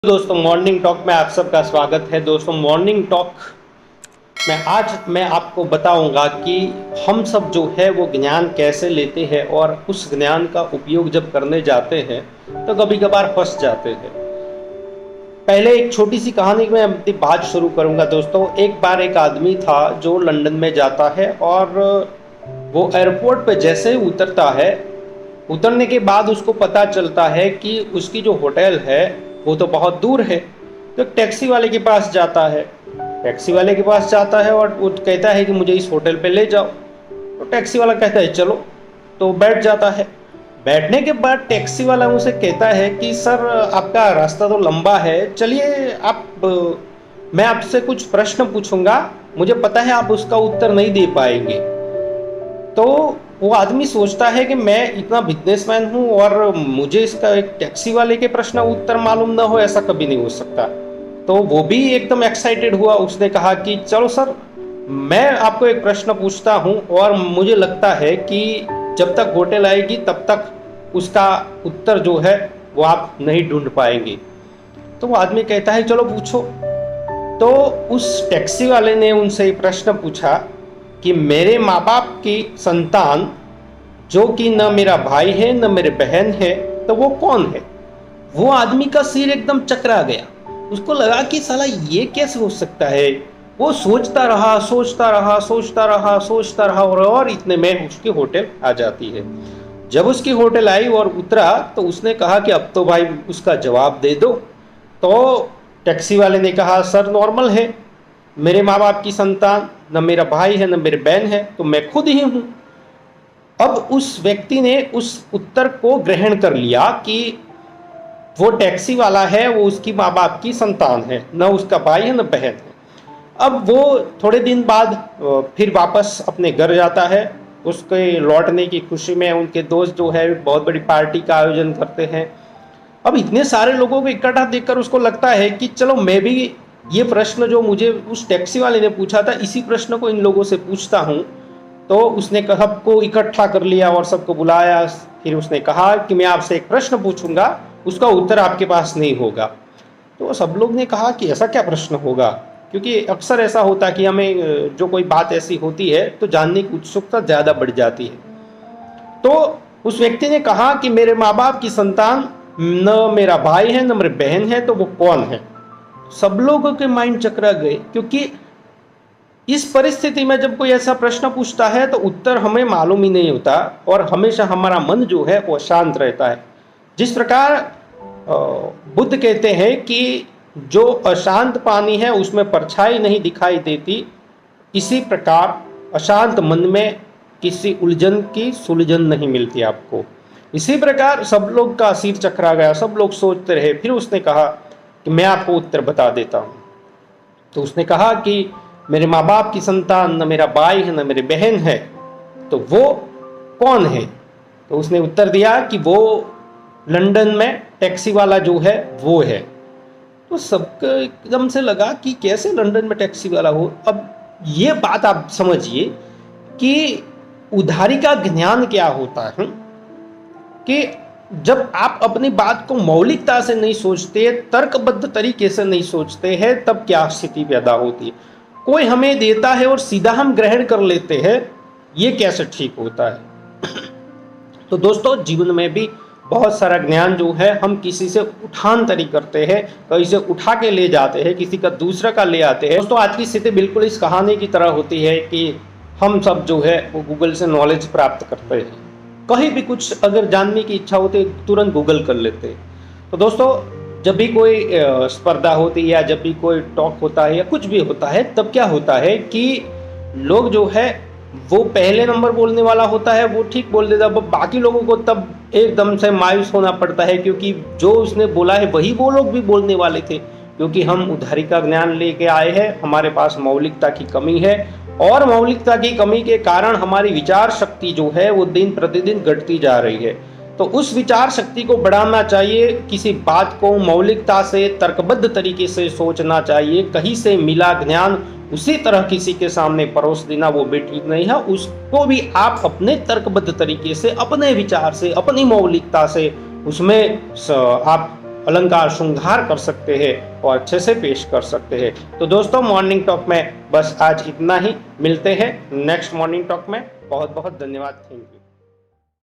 दोस्तों, morning talk में आप सबका स्वागत है। दोस्तों, मॉर्निंग टॉक में आज मैं आपको बताऊंगा कि हम सब जो है वो ज्ञान कैसे लेते हैं और उस ज्ञान का उपयोग जब करने जाते हैं तो कभी कभार फंस जाते हैं। पहले एक छोटी सी कहानी में अपनी बात शुरू करूंगा। दोस्तों, एक बार एक आदमी था जो लंदन में जाता है और वो एयरपोर्ट पे जैसे ही उतरता है, उतरने के बाद उसको पता चलता है कि उसकी जो होटल है वो तो बहुत दूर है। तो एक टैक्सी वाले के पास जाता है। टैक्सी वाले के पास जाता है और वो कहता है कि मुझे इस होटल पे ले जाओ। तो टैक्सी वाला कहता है चलो, तो बैठ जाता है। बैठने के बाद टैक्सी वाला उसे कहता है कि सर, आपका रास्ता तो लंबा है, चलिए मैं आपसे कुछ प्रश्न पूछूंगा, मुझे पता है आप उसका उत्तर नहीं दे पाएंगे। तो वो आदमी सोचता है कि मैं इतना बिजनेसमैन हूँ और मुझे इसका एक टैक्सी वाले के प्रश्न उत्तर मालूम ना हो, ऐसा कभी नहीं हो सकता। तो वो भी एकदम एक्साइटेड हुआ। उसने कहा कि चलो सर, मैं आपको एक प्रश्न पूछता हूँ और मुझे लगता है कि जब तक होटल आएगी तब तक उसका उत्तर जो है वो आप नहीं ढूंढ पाएंगे। तो वो आदमी कहता है चलो पूछो। तो उस टैक्सी वाले ने उनसे प्रश्न पूछा कि मेरे माँ बाप की संतान जो कि न मेरा भाई है न मेरे बहन है, तो वो कौन है? वो आदमी का सिर एकदम चकरा गया। उसको लगा कि साला ये कैसे हो सकता है। वो सोचता रहा सोचता रहा सोचता रहा सोचता रहा और इतने में उसकी होटल आ जाती है। जब उसकी होटल आई और उतरा तो उसने कहा कि अब तो भाई उसका जवाब दे दो। तो टैक्सी वाले ने कहा सर, नॉर्मल है, मेरे माँ बाप की संतान न मेरा भाई है न मेरे बहन है, तो मैं खुद ही हूँ। अब उस व्यक्ति ने उस उत्तर को ग्रहण कर लिया कि वो टैक्सी वाला है, वो उसकी माँ बाप की संतान है, न उसका भाई है न बहन है। अब वो थोड़े दिन बाद फिर वापस अपने घर जाता है। उसके लौटने की खुशी में उनके दोस्त जो है बहुत बड़ी पार्टी का आयोजन करते हैं। अब इतने सारे लोगों को इकट्ठा देखकर उसको लगता है कि चलो मैं भी ये प्रश्न जो मुझे उस टैक्सी वाले ने पूछा था, इसी प्रश्न को इन लोगों से पूछता हूँ। तो उसने सबको इकट्ठा कर लिया और सबको बुलाया। फिर उसने कहा कि मैं आपसे एक प्रश्न पूछूंगा, उसका उत्तर आपके पास नहीं होगा। तो सब लोग ने कहा कि ऐसा क्या प्रश्न होगा, क्योंकि अक्सर ऐसा होता है कि हमें जो कोई बात ऐसी होती है तो जानने की उत्सुकता ज़्यादा बढ़ जाती है। तो उस व्यक्ति ने कहा कि मेरे माँ बाप की संतान न मेरा भाई है न मेरी बहन है, तो वो कौन है? सब लोगों के माइंड चकरा गए, क्योंकि इस परिस्थिति में जब कोई ऐसा प्रश्न पूछता है तो उत्तर हमें मालूम ही नहीं होता और हमेशा हमारा मन जो है वो शांत रहता है। जिस प्रकार बुद्ध कहते हैं कि जो अशांत पानी है उसमें परछाई नहीं दिखाई देती, इसी प्रकार अशांत मन में किसी उलझन की सुलझन नहीं मिलती आपको। इसी प्रकार सब लोग का सिर चकरा गया, सब लोग सोचते रहे। फिर उसने कहा कि मैं आपको उत्तर बता देता हूँ। तो उसने कहा कि मेरे माँ बाप की संतान न मेरा भाई है न मेरी बहन है, तो वो कौन है? तो उसने उत्तर दिया कि वो लंदन में टैक्सी वाला जो है वो है। तो सबको एकदम से लगा कि कैसे लंदन में टैक्सी वाला हो। अब ये बात आप समझिए कि उधारी का ज्ञान क्या होता है, कि जब आप अपनी बात को मौलिकता से नहीं सोचते, तर्कबद्ध तरीके से नहीं सोचते हैं, तब क्या स्थिति पैदा होती है। कोई हमें देता है और सीधा हम ग्रहण कर लेते हैं, ये कैसे ठीक होता है? तो दोस्तों, जीवन में भी बहुत सारा ज्ञान जो है हम किसी से उठान तरी करते हैं, कहीं से उठा के ले जाते हैं, किसी का दूसरा का ले आते हैं। दोस्तों, आज की स्थिति बिल्कुल इस कहानी की तरह होती है कि हम सब जो है वो गूगल से नॉलेज प्राप्त करते हैं। कहीं भी कुछ अगर जानने की इच्छा होती है तुरंत गूगल कर लेते हैं। तो दोस्तों, जब भी कोई स्पर्धा होती है या जब भी कोई टॉक होता है या कुछ भी होता है, तब क्या होता है कि लोग जो है वो पहले नंबर बोलने वाला होता है, वो ठीक बोल देता है, बाकी लोगों को तब एकदम से मायूस होना पड़ता है, क्योंकि जो उसने बोला है वही वो लोग भी बोलने वाले थे। क्योंकि हम उधारी का ज्ञान लेके आए हैं, हमारे पास मौलिकता की कमी है और मौलिकता की कमी के कारण हमारी विचार शक्ति जो है वो दिन प्रतिदिन घटती जा रही है। तो उस विचार शक्ति को बढ़ाना चाहिए, किसी बात को मौलिकता से तर्कबद्ध तरीके से सोचना चाहिए। कहीं से मिला ज्ञान उसी तरह किसी के सामने परोस देना वो भी ठीक नहीं है। उसको भी आप अपने तर्कबद्ध तरीके से, अपने विचार से, अपनी मौलिकता से उसमें आप अलंकार श्रृंगार कर सकते हैं और अच्छे से पेश कर सकते हैं। तो दोस्तों मॉर्निंग टॉक में बस आज इतना ही, मिलते हैं नेक्स्ट मॉर्निंग टॉक में। बहुत बहुत धन्यवाद, थैंक यू।